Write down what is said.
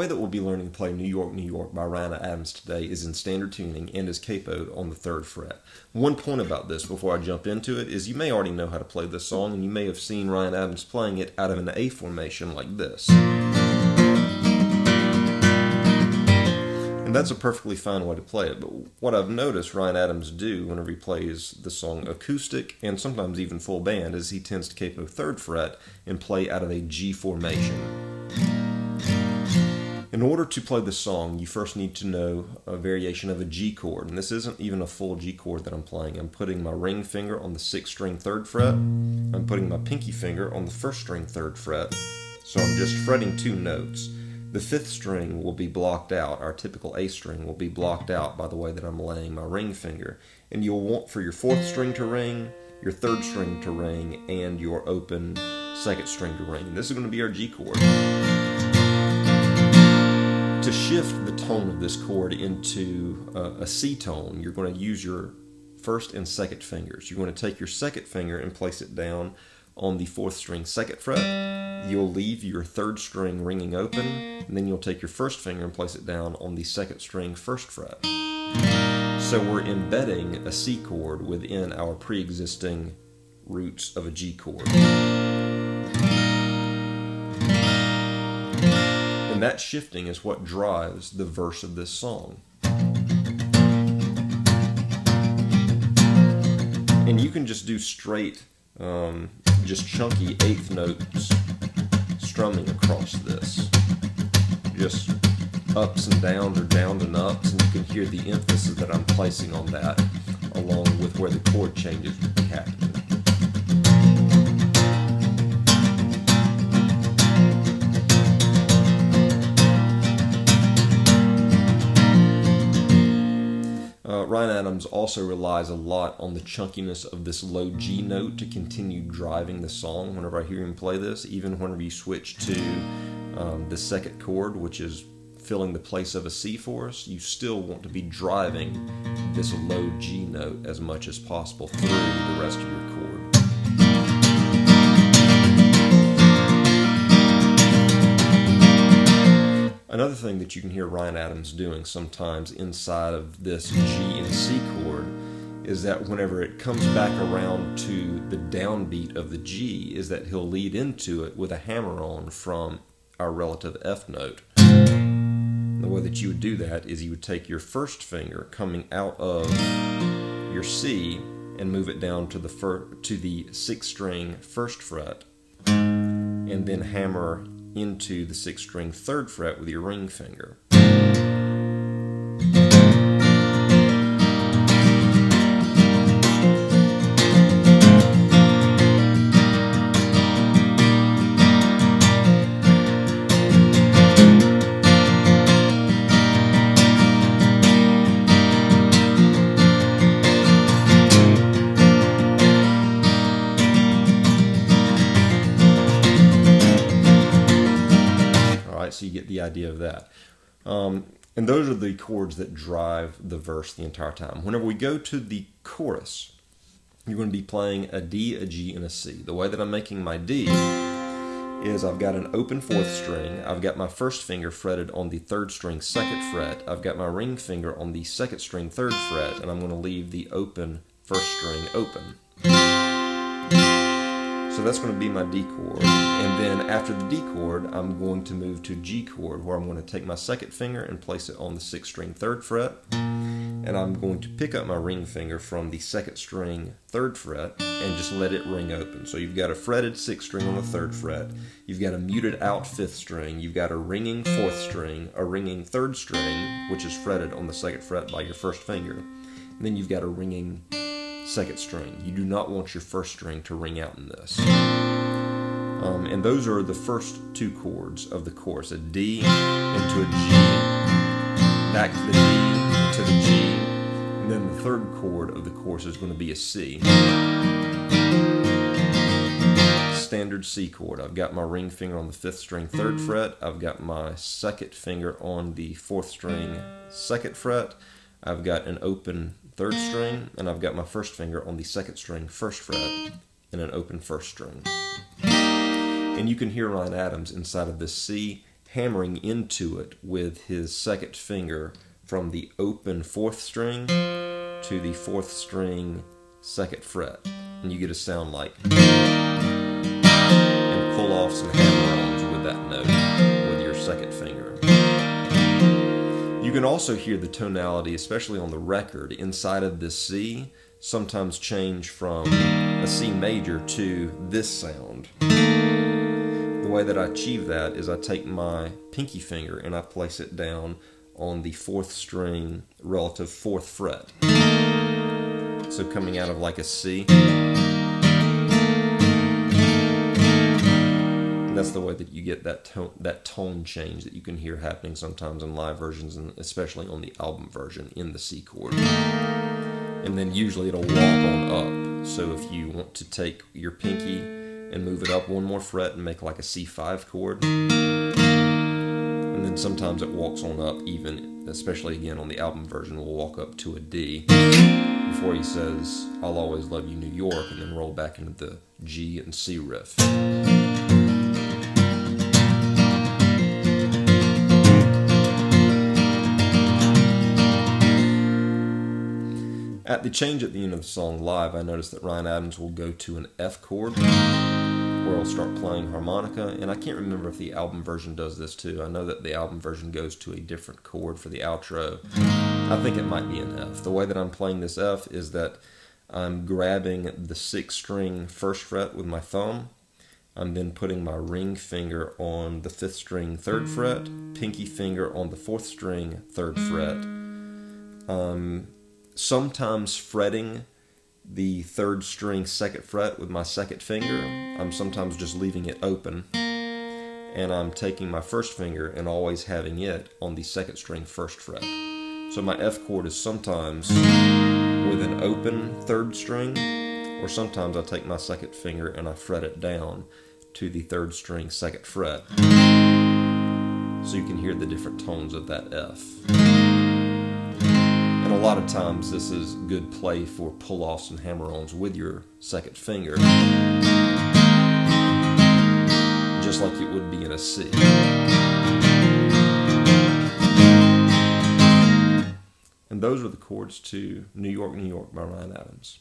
way that we'll be learning to play New York, New York by Ryan Adams today is in standard tuning and is capoed on the 3rd fret. One point about this before I jump into it is you may already know how to play this song, and you may have seen Ryan Adams playing it out of an A formation like this. And that's a perfectly fine way to play it, but what I've noticed Ryan Adams do whenever he plays the song acoustic and sometimes even full band is he tends to capo 3rd fret and play out of a G formation. In order to play this song, you first need to know a variation of a G chord, and this isn't even a full G chord that I'm playing. I'm putting my ring finger on the 6th string 3rd fret. I'm putting my pinky finger on the 1st string 3rd fret, so I'm just fretting 2 notes. The 5th string will be blocked out. Our typical A string will be blocked out by the way that I'm laying my ring finger. And you'll want for your 4th string to ring, your 3rd string to ring, and your open 2nd string to ring. This is going to be our G chord. To shift the tone of this chord into a C tone, you're going to use your 1st and 2nd fingers. You're going to take your 2nd finger and place it down on the 4th string 2nd fret. You'll leave your 3rd string ringing open, and then you'll take your 1st finger and place it down on the 2nd string 1st fret. So we're embedding a C chord within our pre-existing roots of a G chord. And that shifting is what drives the verse of this song. And you can just do straight, just chunky 8th notes strumming across this. Just ups and downs or downs and ups, and you can hear the emphasis that I'm placing on that along with where the chord changes would be happening. Ryan Adams also relies a lot on the chunkiness of this low G note to continue driving the song whenever I hear him play this, even whenever you switch to the 2nd chord, which is filling the place of a C for us. You still want to be driving this low G note as much as possible through the rest of your chord. Another thing that you can hear Ryan Adams doing sometimes inside of this G and C chord is that whenever it comes back around to the downbeat of the G, is that he'll lead into it with a hammer-on from our relative F note. The way that you would do that is you would take your 1st finger coming out of your C and move it down to the 6th string 1st fret, and then hammer into the 6th string 3rd fret with your ring finger. So you get the idea of that. And those are the chords that drive the verse the entire time. Whenever we go to the chorus, you're going to be playing a D, a G, and a C. The way that I'm making my D is I've got an open 4th string, I've got my 1st finger fretted on the 3rd string 2nd fret, I've got my ring finger on the 2nd string 3rd fret, and I'm going to leave the open 1st string open. So that's going to be my D chord, and then after the D chord, I'm going to move to G chord, where I'm going to take my 2nd finger and place it on the 6th string 3rd fret, and I'm going to pick up my ring finger from the 2nd string 3rd fret and just let it ring open. So you've got a fretted 6th string on the 3rd fret, you've got a muted out 5th string, you've got a ringing 4th string, a ringing 3rd string, which is fretted on the 2nd fret by your 1st finger, and then you've got a ringing 2nd string. You do not want your 1st string to ring out in this. And those are the first 2 chords of the chorus, a D into a G, back to the D, into the G, and then the 3rd chord of the chorus is going to be a C. Standard C chord. I've got my ring finger on the 5th string 3rd fret, I've got my 2nd finger on the 4th string 2nd fret, I've got an open 3rd string, and I've got my 1st finger on the 2nd string 1st fret and an open 1st string. And you can hear Ryan Adams inside of this C hammering into it with his second finger from the open 4th string to the 4th string 2nd fret. And you get a sound like, and pull off some hammer-ons with that note with your 2nd finger. You can also hear the tonality, especially on the record, inside of this C, sometimes change from a C major to this sound. The way that I achieve that is I take my pinky finger and I place it down on the 4th string relative 4th fret. So coming out of like a C. And that's the way that you get that tone change that you can hear happening sometimes in live versions, and especially on the album version in the C chord. And then usually it'll walk on up. So if you want to take your pinky and move it up one more fret and make like a C5 chord, and then sometimes it walks on up even, especially again on the album version, we'll walk up to a D before he says, "I'll always love you, New York," and then roll back into the G and C riff. At the change at the end of the song live, I noticed that Ryan Adams will go to an F chord where he'll start playing harmonica, and I can't remember if the album version does this too. I know that the album version goes to a different chord for the outro. I think it might be an F. The way that I'm playing this F is that I'm grabbing the 6th string 1st fret with my thumb. I'm then putting my ring finger on the 5th string 3rd fret, pinky finger on the 4th string 3rd fret. Sometimes fretting the 3rd string 2nd fret with my 2nd finger. I'm sometimes just leaving it open, and I'm taking my 1st finger and always having it on the 2nd string 1st fret. So my F chord is sometimes with an open 3rd string, or sometimes I take my 2nd finger and I fret it down to the 3rd string 2nd fret. So you can hear the different tones of that F. And a lot of times this is good play for pull-offs and hammer-ons with your 2nd finger, just like it would be in a C. And those are the chords to New York, New York by Ryan Adams.